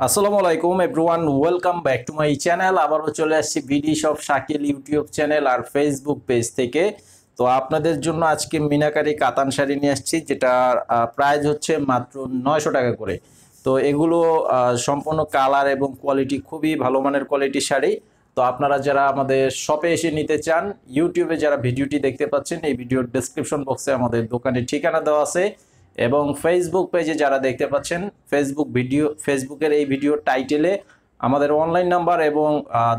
আসসালামু আলাইকুম everyone, welcome back to my channel. আবারও চলে আসছি BD shop Shakil YouTube channel আর ফেসবুক পেজ থেকে। তো আপনাদের জন্য আজকে মিনাকারি কাতান শাড়ি নিয়ে আসছি, যেটার প্রাইস হচ্ছে মাত্র 900 টাকা করে। তো এগুলো সম্পূর্ণ কালার এবং কোয়ালিটি খুবই ভালো মানের কোয়ালিটির শাড়ি। তো আপনারা যারা আমাদের শপে এসে নিতে চান, ইউটিউবে যারা ভিডিওটি দেখতে পাচ্ছেন, এই ভিডিওর ডেসক্রিপশন বক্সে আমাদের দোকানের ঠিকানা দেওয়া আছে, এবং ফেসবুক পেজে যারা দেখতে পাচ্ছেন, ফেসবুকের এই ভিডিও টাইটেলে আমাদের অনলাইন নাম্বার এবং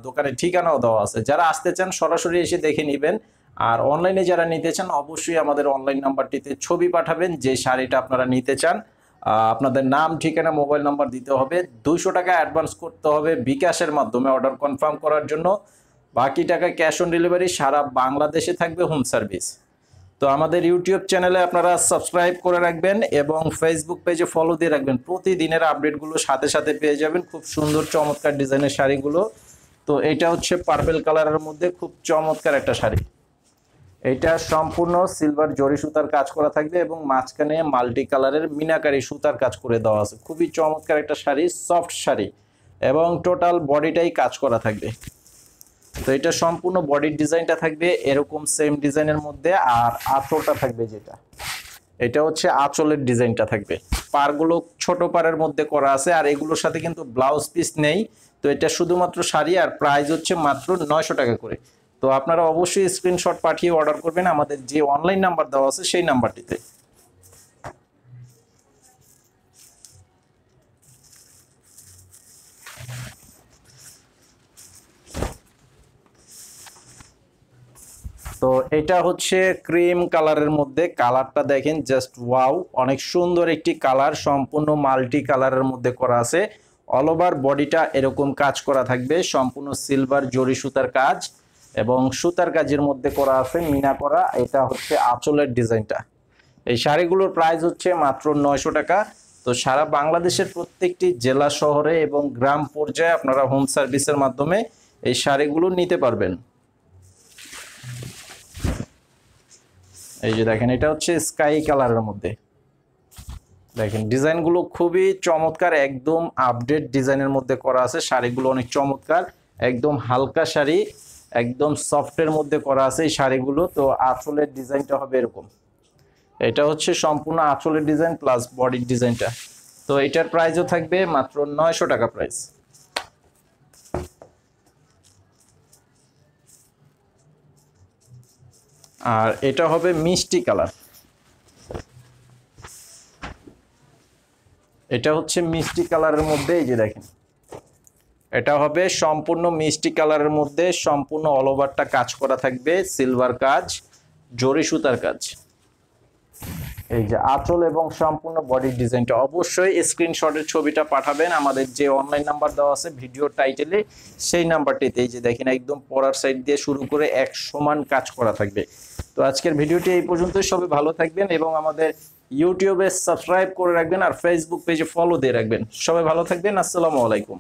দোকানের ঠিকানাও দেওয়া আছে। যারা আসতে চান সরাসরি এসে দেখে নেবেন, আর অনলাইনে যারা নিতে চান অবশ্যই আমাদের অনলাইন নাম্বারটিতে ছবি পাঠাবেন যে শাড়িটা আপনারা নিতে চান। আপনাদের নাম, ঠিকানা, মোবাইল নাম্বার দিতে হবে। 200 টাকা অ্যাডভান্স করতে হবে বিকাশের মাধ্যমে অর্ডার কনফার্ম করার জন্য। বাকি টাকা ক্যাশ অন ডেলিভারি, সারা বাংলাদেশে থাকবে হোম সার্ভিস। তো আমাদের ইউটিউব চ্যানেলে আপনারা সাবস্ক্রাইব করে রাখবেন এবং ফেসবুক পেজে ফলো দিয়ে রাখবেন। প্রতিদিনের আপডেটগুলো সাথে সাথে পেয়ে যাবেন। খুব সুন্দর চমৎকার ডিজাইনের শাড়িগুলো। তো এটা হচ্ছে পার্পল কালারের মধ্যে খুব চমৎকার একটা শাড়ি। এটা সম্পূর্ণ সিলভার জরি সুতার কাজ করা থাকবে এবং মাঝখানে মাল্টি কালারের মিনাকারি সুতার কাজ করে দেওয়া আছে। খুবই চমৎকার একটা শাড়ি, সফট শাড়ি, এবং টোটাল বডিটাই কাজ করা থাকবে। তো এটা সম্পূর্ণ বডির ডিজাইনটা থাকবে এরকম সেম ডিজাইনের মধ্যে, আর আঁচলটা থাকবে যেটা, এটা হচ্ছে আঁচলের ডিজাইনটা থাকবে। পারগুলো ছোট পারের মধ্যে করা আছে, আর এগুলোর সাথে কিন্তু ব্লাউজ পিস নেই। তো এটা শুধুমাত্র শাড়ি, আর প্রাইস হচ্ছে মাত্র 900 টাকা করে। তো আপনারা অবশ্যই স্ক্রিনশট পাঠিয়ে অর্ডার করবেন আমাদের যে অনলাইন নাম্বার দেওয়া আছে সেই নাম্বারটিতে। তো এটা হচ্ছে ক্রিম কালারের মধ্যে, কালারটা দেখেন জাস্ট ওয়াও, অনেক সুন্দর একটি কালার, সম্পূর্ণ মাল্টি কালারের মধ্যে করা আছে। অল ওভার বডিটা এরকম কাজ করা থাকবে, সম্পূর্ণ সিলভার জরি সুতার কাজ এবং সুতার কাজের মধ্যে করা আছে মিনা করা। এটা হচ্ছে আঁচলের ডিজাইনটা। এই শাড়িগুলোর প্রাইস হচ্ছে মাত্র 900 টাকা। তো সারা বাংলাদেশের প্রত্যেকটি জেলা শহরে এবং গ্রাম পর্যায়ে আপনারা হোম সার্ভিসের মাধ্যমে এই শাড়িগুলো নিতে পারবেন। এই যে দেখেন, এটা হচ্ছে স্কাই কালারের মধ্যে। দেখেন ডিজাইনগুলো খুবই চমৎকার, একদম আপডেট ডিজাইনের মধ্যে করা আছে। শাড়িগুলো অনেক চমৎকার, একদম হালকা শাড়ি, একদম সফটের মধ্যে করা আছে এই শাড়িগুলো। তো আঁচলের ডিজাইনটা হবে এরকম। এটা হচ্ছে সম্পূর্ণ আঁচলের ডিজাইন প্লাস বডির ডিজাইনটা। তো এটার প্রাইসও থাকবে মাত্র 900 টাকা প্রাইস। আর এটা হবে মিষ্টি কালার। এটা হচ্ছে মিষ্টি কালারের মধ্যে, এই যে দেখেন, এটা হবে সম্পূর্ণ মিষ্টি কালারের মধ্যে, সম্পূর্ণ অল ওভারটা কাজ করা থাকবে সিলভার কাজ, জরি সুতার কাজ। এই যে আঁচল এবং সম্পূর্ণ বডির ডিজাইনটা। অবশ্যই স্ক্রিনশটের ছবিটা পাঠাবেন আমাদের যে অনলাইন নাম্বার দেওয়া আছে ভিডিও টাইটেলে সেই নাম্বারটিতে। এই যে দেখেন, একদম পরার সাইড দিয়ে শুরু করে এক সমান কাজ করা থাকবে। তো আজকের ভিডিওটি এই পর্যন্তই। সবাই ভালো থাকবেন এবং আমাদের ইউটিউবে সাবস্ক্রাইব করে রাখবেন আর ফেসবুক পেজে ফলো দিয়ে রাখবেন। সবাই ভালো থাকবেন। আসসালামু আলাইকুম।